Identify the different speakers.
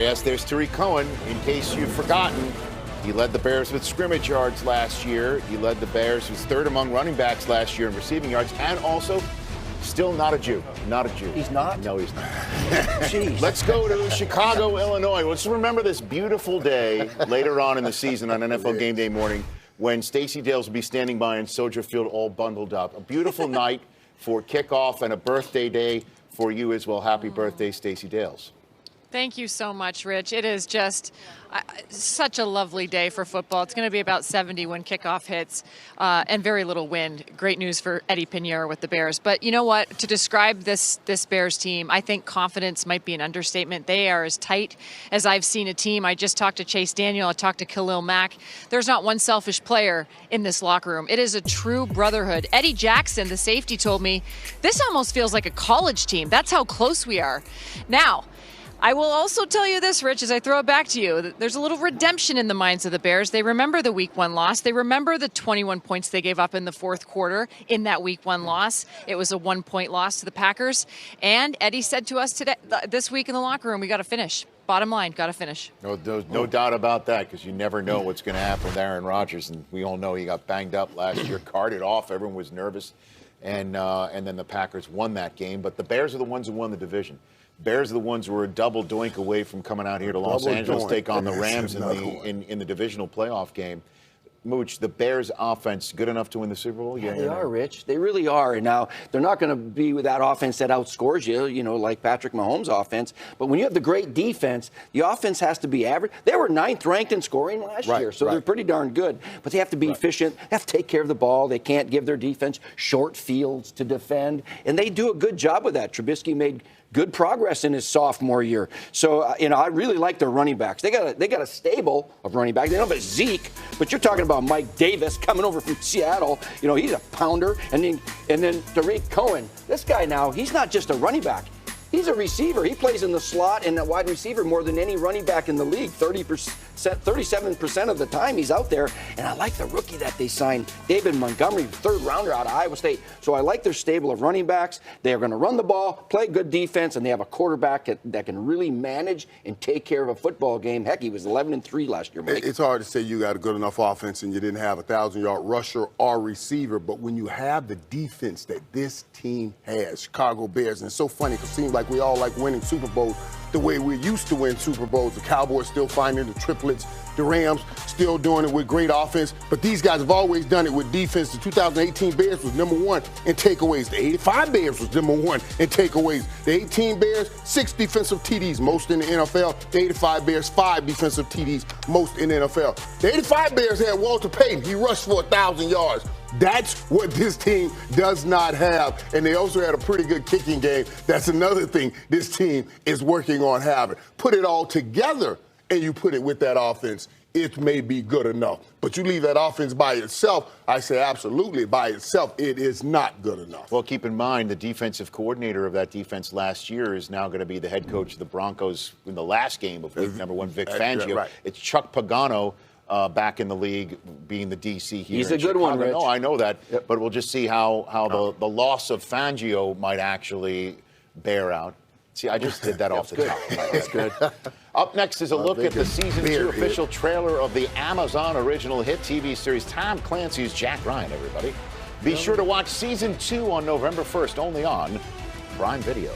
Speaker 1: Yes, there's Tarik Cohen. In case you've forgotten, he led the Bears with scrimmage yards last year. He led the Bears, was third among running backs last year in receiving yards, and also still not a Jew. Not a Jew.
Speaker 2: He's not?
Speaker 1: No, he's not.
Speaker 2: Jeez.
Speaker 1: Let's go to Chicago, Illinois. Let's remember this beautiful day later on in the season on NFL Game Day morning when Stacey Dales will be standing by in Soldier Field all bundled up. A beautiful night for kickoff and a birthday day for you as well. Happy birthday, Stacey Dales.
Speaker 3: Thank you so much, Rich. It is just such a lovely day for football. It's going to be about 70 when kickoff hits and very little wind. Great news for Eddie Pinheiro with the Bears. But you know what? To describe this Bears team, I think confidence might be an understatement. They are as tight as I've seen a team. I just talked to Chase Daniel. I talked to Khalil Mack. There's not one selfish player in this locker room. It is a true brotherhood. Eddie Jackson, the safety, told me this almost feels like a college team. That's how close we are. Now, I will also tell you this, Rich, as I throw it back to you. There's a little redemption in the minds of the Bears. They remember the Week 1 loss. They remember the 21 points they gave up in the fourth quarter in that Week 1 loss. It was a 1-point loss to the Packers. And Eddie said to us today, this week in the locker room, we got to finish. Bottom line, got to finish.
Speaker 1: No doubt about that, because you never know what's going to happen with Aaron Rodgers. And we all know he got banged up last year, carted off. Everyone was nervous. And then the Packers won that game. But the Bears are the ones who won the division. Bears are the ones who were a double doink away from coming out here to Los Angeles, take on the Rams in the divisional playoff game. Mooch, the Bears offense good enough to win the Super Bowl?
Speaker 2: Yeah, they are, Rich. They really are. And now they're not going to be with that offense that outscores you, like Patrick Mahomes' offense. But when you have the great defense, the offense has to be average. They were 9th ranked in scoring last year, so they're pretty darn good. But they have to be efficient. They have to take care of the ball. They can't give their defense short fields to defend. And they do a good job with that. Trubisky made good progress in his sophomore year. So, I really like their running backs. They got a stable of running backs. They don't have Zeke, but you're talking about Mike Davis coming over from Seattle. He's a pounder. And then Tarik Cohen. This guy now, he's not just a running back. He's a receiver. He plays in the slot and a wide receiver more than any running back in the league. 37% of the time he's out there. And I like the rookie that they signed, David Montgomery, 3rd rounder out of Iowa State. So I like their stable of running backs. They are going to run the ball, play good defense, and they have a quarterback that can really manage and take care of a football game. Heck, he was 11-3 last year, Mike.
Speaker 4: It's hard to say you got a good enough offense and you didn't have a 1,000-yard rusher or receiver. But when you have the defense that this team has, Chicago Bears, and it's so funny because it seems like we all like winning Super Bowls the way we used to win Super Bowls. The Cowboys still finding the triplets. The Rams still doing it with great offense. But these guys have always done it with defense. The 2018 Bears was #1 in takeaways. The 85 Bears was #1 in takeaways. The 18 Bears, 6 defensive TDs, most in the NFL. The 85 Bears, 5 defensive TDs, most in the NFL. The 85 Bears had Walter Payton. He rushed for 1,000 yards. That's what this team does not have. And they also had a pretty good kicking game. That's another thing this team is working on having. Put it all together and you put it with that offense, it may be good enough. But you leave that offense by itself, I say absolutely by itself, it is not good enough.
Speaker 1: Well, keep in mind the defensive coordinator of that defense last year is now going to be the head coach of the Broncos in the last game of week #1, Vic Fangio.
Speaker 4: Right.
Speaker 1: It's Chuck Pagano. Back in the league, being the DC here.
Speaker 2: He's a good one, Rich.
Speaker 1: No, I know that, but we'll just see how the loss of Fangio might actually bear out. See, I just did that off the top.
Speaker 2: That's good.
Speaker 1: Up next is a look at the Season 2 official trailer of the Amazon original hit TV series Tom Clancy's Jack Ryan, everybody. Be sure to watch Season 2 on November 1st, only on Prime Video.